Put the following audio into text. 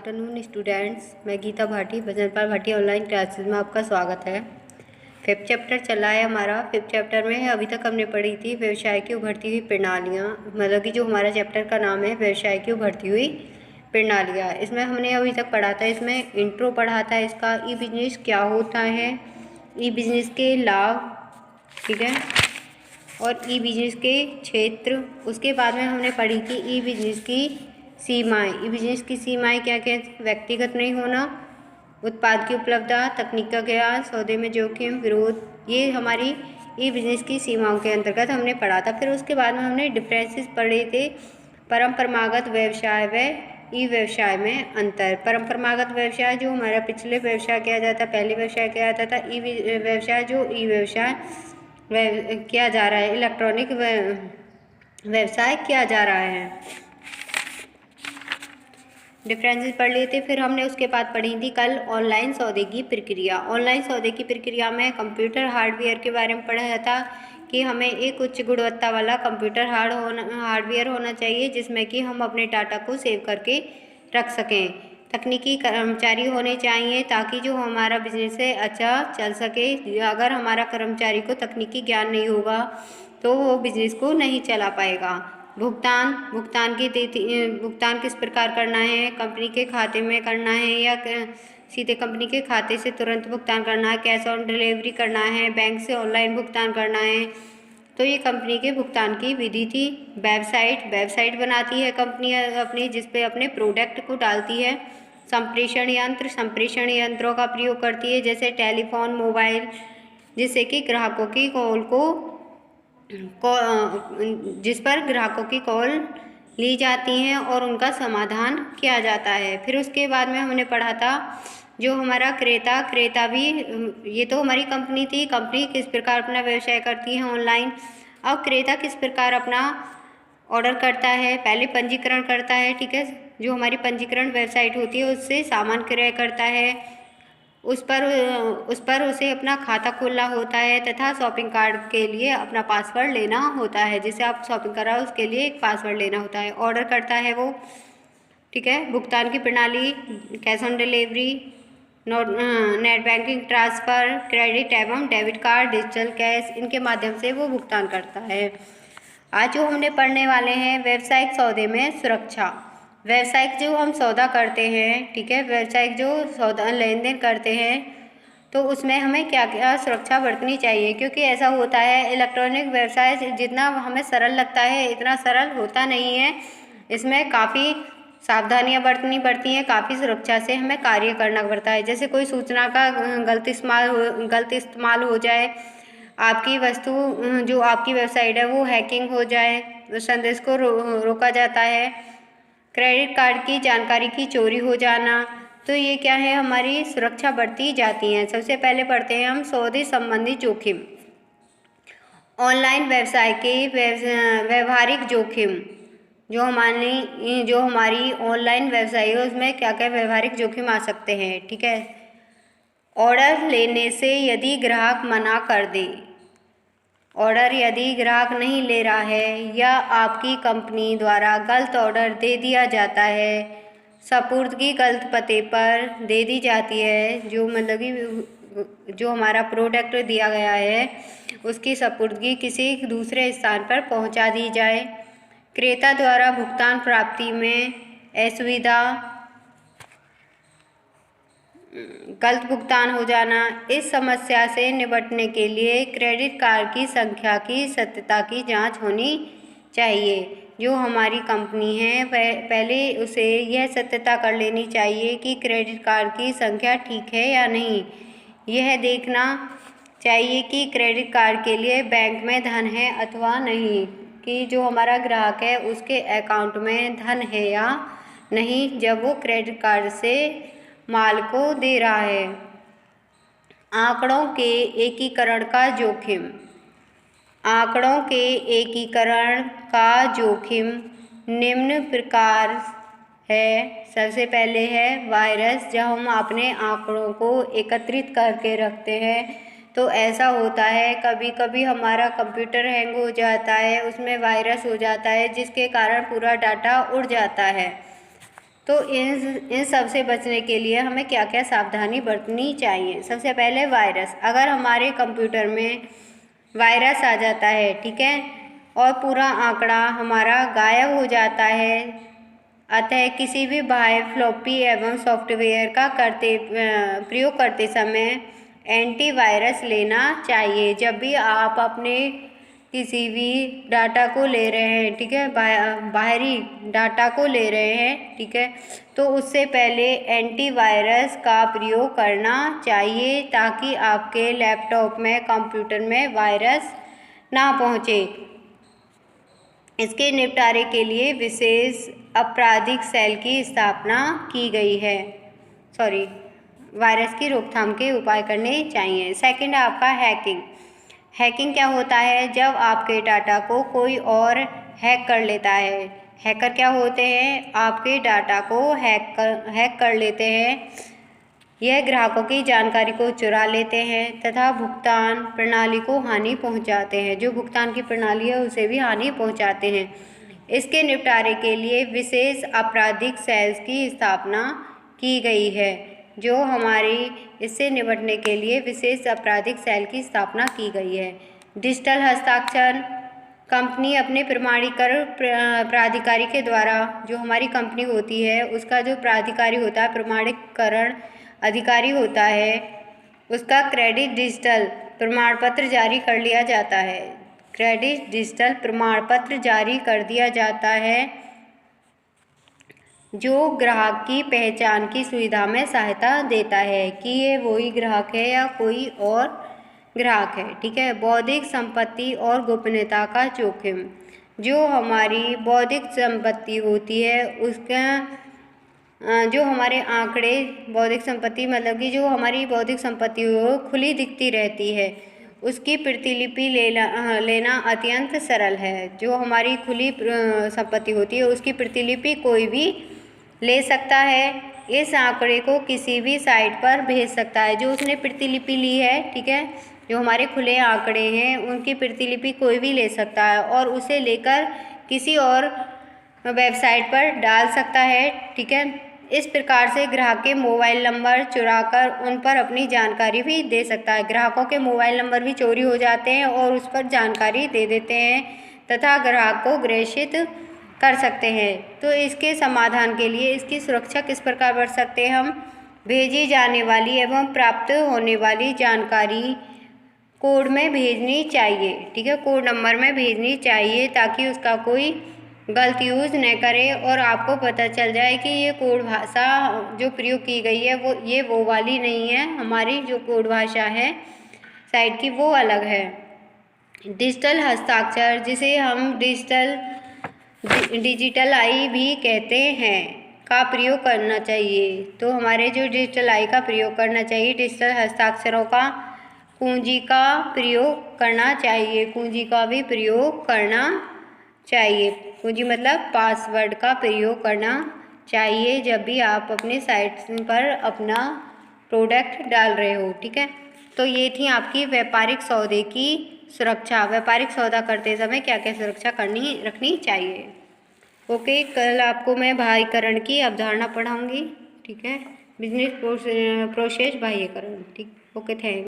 Afternoon students. मैं Gita Bhati भजनपाल Bhati online classes में आपका स्वागत है। 5th चैप्टर चला है हमारा। 5th चैप्टर में अभी तक हमने पढ़ी थी व्यवसाय की उभरती हुई प्रणालियाँ, मतलब कि जो हमारा चैप्टर का नाम है व्यवसाय की उभरती हुई प्रणालियाँ। इसमें हमने अभी तक पढ़ा था, इसमें इंट्रो पढ़ा था इसका, ई बिजनेस क्या होता है, ई बिजनेस के लाभ, ठीक है, और ई बिजनेस के क्षेत्र। उसके बाद में हमने पढ़ी थी ई बिजनेस की सीमाएं। ई बिजनेस की सीमाएं क्या क्या? व्यक्तिगत नहीं होना, उत्पाद की उपलब्धता, तकनीक का ज्ञान, सौदे में जोखिम, विरोध, ये हमारी ई बिजनेस की सीमाओं के अंतर्गत हमने पढ़ा था। फिर उसके बाद में हमने डिफरेंसेस पढ़े थे, परंपरागत व्यवसाय व ई व्यवसाय में अंतर। परंपरागत व्यवसाय जो हमारा पिछले व्यवसाय किया जाता, पहले व्यवसाय किया जाता था। ई व्यवसाय जो ई व्यवसाय किया जा रहा है, इलेक्ट्रॉनिक व्यवसाय किया जा रहा है। डिफरेंसेस पढ़ लिए थे। फिर हमने उसके बाद पढ़ी थी कल ऑनलाइन सौदे की प्रक्रिया। ऑनलाइन सौदे की प्रक्रिया में कंप्यूटर हार्डवेयर के बारे में पढ़ा था कि हमें एक उच्च गुणवत्ता वाला कंप्यूटर हार्डवेयर होना चाहिए जिसमें कि हम अपने डाटा को सेव करके रख सकें। तकनीकी कर्मचारी होने चाहिए ताकि जो हमारा बिजनेस है अच्छा चल सके। अगर हमारा कर्मचारी को तकनीकी ज्ञान नहीं होगा तो वो बिजनेस को नहीं चला पाएगा। भुगतान किस प्रकार करना है, कंपनी के खाते में करना है या सीधे कंपनी के खाते से तुरंत भुगतान करना है, कैश ऑन डिलीवरी करना है, बैंक से ऑनलाइन भुगतान करना है। तो ये कंपनी के भुगतान की विधि थी। वेबसाइट बनाती है कंपनी अपनी, जिस पे अपने प्रोडक्ट को डालती है। संप्रेषण यंत्रों का प्रयोग करती है, जैसे टेलीफोन, मोबाइल, जिससे कि ग्राहकों की कॉल जिस पर ग्राहकों की कॉल ली जाती हैं और उनका समाधान किया जाता है। फिर उसके बाद में हमने पढ़ा था जो हमारा क्रेता भी, ये तो हमारी कंपनी थी। कंपनी किस प्रकार अपना व्यवसाय करती है ऑनलाइन। अब क्रेता किस प्रकार अपना ऑर्डर करता है, पहले पंजीकरण करता है, ठीक है, जो हमारी पंजीकरण वेबसाइट होती है उससे सामान क्रय करता है, उस पर उसे अपना खाता खोलना होता है तथा शॉपिंग कार्ड के लिए अपना पासवर्ड लेना होता है। जिसे आप शॉपिंग कर रहा हो उसके लिए एक पासवर्ड लेना होता है। ऑर्डर करता है वो, ठीक है। भुगतान की प्रणाली, cash on delivery, net banking transfer, credit एवं डेबिट कार्ड, डिजिटल कैश, इनके माध्यम से वो भुगतान करता है। आज जो हमने पढ़ने वाले हैं व्यावसायिक सौदे में सुरक्षा। व्यावसायिक जो हम सौदा करते हैं, ठीक है, व्यावसायिक जो सौदा लेन देन करते हैं तो उसमें हमें क्या क्या सुरक्षा बरतनी चाहिए, क्योंकि ऐसा होता है इलेक्ट्रॉनिक व्यवसाय जितना हमें सरल लगता है इतना सरल होता नहीं है। इसमें काफ़ी सावधानियां बरतनी पड़ती हैं, काफ़ी सुरक्षा से हमें कार्य करना पड़ता है। जैसे कोई सूचना का गलत इस्तेमाल हो जाए, आपकी वस्तु जो आपकी वेबसाइट है वो हैकिंग हो जाए, उस संदेश को रोका जाता है। क्रेडिट कार्ड की जानकारी की चोरी हो जाना, तो ये क्या है, हमारी सुरक्षा बढ़ती जाती है। सबसे पहले पढ़ते हैं हम सौदे संबंधी जोखिम। ऑनलाइन व्यवसाय के व्यवहारिक जोखिम, जो हमारी ऑनलाइन व्यवसाय है उसमें क्या क्या व्यवहारिक जोखिम आ सकते हैं, ठीक है। ऑर्डर लेने से यदि ग्राहक मना कर दे, ऑर्डर यदि ग्राहक नहीं ले रहा है या आपकी कंपनी द्वारा गलत ऑर्डर दे दिया जाता है, सपुर्दगी गलत पते पर दे दी जाती है, जो मतलब कि जो हमारा प्रोडक्ट दिया गया है उसकी सपुर्दगी किसी दूसरे स्थान पर पहुंचा दी जाए, क्रेता द्वारा भुगतान प्राप्ति में असुविधा, गलत भुगतान हो जाना। इस समस्या से निपटने के लिए क्रेडिट कार्ड की संख्या की सत्यता की जांच होनी चाहिए। जो हमारी कंपनी है वह पहले उसे यह सत्यता कर लेनी चाहिए कि क्रेडिट कार्ड की संख्या ठीक है या नहीं। यह देखना चाहिए कि क्रेडिट कार्ड के लिए बैंक में धन है अथवा नहीं, कि जो हमारा ग्राहक है उसके अकाउंट में धन है या नहीं जब वो क्रेडिट कार्ड से माल को दे रहा है। आंकड़ों के एकीकरण का जोखिम। आंकड़ों के एकीकरण का जोखिम निम्न प्रकार है। सबसे पहले है वायरस। जब हम अपने आंकड़ों को एकत्रित करके रखते हैं तो ऐसा होता है कभी कभी हमारा कंप्यूटर हैंग हो जाता है, उसमें वायरस हो जाता है जिसके कारण पूरा डाटा उड़ जाता है। तो इन सब से बचने के लिए हमें क्या क्या सावधानी बरतनी चाहिए। सबसे पहले वायरस, अगर हमारे कंप्यूटर में वायरस आ जाता है, ठीक है, और पूरा आंकड़ा हमारा गायब हो जाता है, अतः किसी भी बाह्य फ्लॉपी एवं सॉफ्टवेयर का प्रयोग करते समय एंटीवायरस लेना चाहिए। जब भी आप अपने किसी भी डाटा को ले रहे हैं, ठीक है, बाहरी डाटा को ले रहे हैं, ठीक है, तो उससे पहले एंटीवायरस का प्रयोग करना चाहिए ताकि आपके लैपटॉप में, कंप्यूटर में वायरस ना पहुँचे। इसके निपटारे के लिए विशेष आपराधिक सेल की स्थापना की गई है। वायरस की रोकथाम के उपाय करने चाहिए। सेकंड आपका हैकिंग। हैकिंग क्या होता है? जब आपके डाटा को कोई और हैक कर लेता है। हैकर क्या होते हैं? आपके डाटा को हैक कर लेते हैं। यह ग्राहकों की जानकारी को चुरा लेते हैं तथा भुगतान प्रणाली को हानि पहुंचाते हैं। जो भुगतान की प्रणाली है उसे भी हानि पहुंचाते हैं। इसके निपटारे के लिए विशेष आपराधिक सेल्स की स्थापना की गई है। इससे निपटने के लिए विशेष आपराधिक सेल की स्थापना की गई है। डिजिटल हस्ताक्षर। कंपनी अपने प्रमाणीकरण प्राधिकारी के द्वारा, जो हमारी कंपनी होती है उसका जो प्राधिकारी होता है, प्रमाणीकरण अधिकारी होता है, उसका क्रेडिट डिजिटल प्रमाण पत्र जारी कर लिया जाता है। क्रेडिट डिजिटल प्रमाण पत्र जारी कर दिया जाता है जो ग्राहक की पहचान की सुविधा में सहायता देता है कि ये वही ग्राहक है या कोई और ग्राहक है, ठीक है। बौद्धिक संपत्ति और गोपनीयता का जोखिम। जो हमारी बौद्धिक संपत्ति होती है उसका जो हमारे आंकड़े, बौद्धिक संपत्ति मतलब कि जो हमारी बौद्धिक संपत्ति हो खुली दिखती रहती है, उसकी प्रतिलिपि लेना अत्यंत सरल है। जो हमारी खुली संपत्ति होती है उसकी प्रतिलिपि कोई भी ले सकता है। इस आंकड़े को किसी भी साइट पर भेज सकता है। जो उसने प्रतिलिपि ली है, ठीक है, जो हमारे खुले आंकड़े हैं उनकी प्रतिलिपि कोई भी ले सकता है और उसे लेकर किसी और वेबसाइट पर डाल सकता है, ठीक है। इस प्रकार से ग्राहक के मोबाइल नंबर चुराकर उन पर अपनी जानकारी भी दे सकता है। ग्राहकों के मोबाइल नंबर भी चोरी हो जाते हैं और उस पर जानकारी दे देते हैं तथा ग्राहक को ग्रेसित कर सकते हैं। तो इसके समाधान के लिए इसकी सुरक्षा किस प्रकार कर सकते हैं हम? भेजी जाने वाली एवं प्राप्त होने वाली जानकारी कोड में भेजनी चाहिए, ठीक है, कोड नंबर में भेजनी चाहिए ताकि उसका कोई गलत यूज़ न करे और आपको पता चल जाए कि ये कोड भाषा जो प्रयोग की गई है वो वाली नहीं है, हमारी जो कोड भाषा है साइट की वो अलग है। डिजिटल हस्ताक्षर, जिसे हम डिजिटल आई भी कहते हैं, का प्रयोग करना चाहिए। तो हमारे जो डिजिटल आई का प्रयोग करना चाहिए, डिजिटल हस्ताक्षरों का कुंजी का प्रयोग करना चाहिए। कुंजी का भी प्रयोग करना चाहिए। कुंजी मतलब पासवर्ड का प्रयोग करना चाहिए जब भी आप अपने साइट पर अपना प्रोडक्ट डाल रहे हो, ठीक है। तो ये थी आपकी व्यापारिक सौदे की सुरक्षा। व्यापारिक सौदा करते समय क्या क्या सुरक्षा रखनी चाहिए। ओके, कल आपको मैं बाह्यकरण की अवधारणा पढ़ाऊँगी, ठीक है, बिजनेस प्रोसेस बाह्यकरण, ठीक। Okay, thank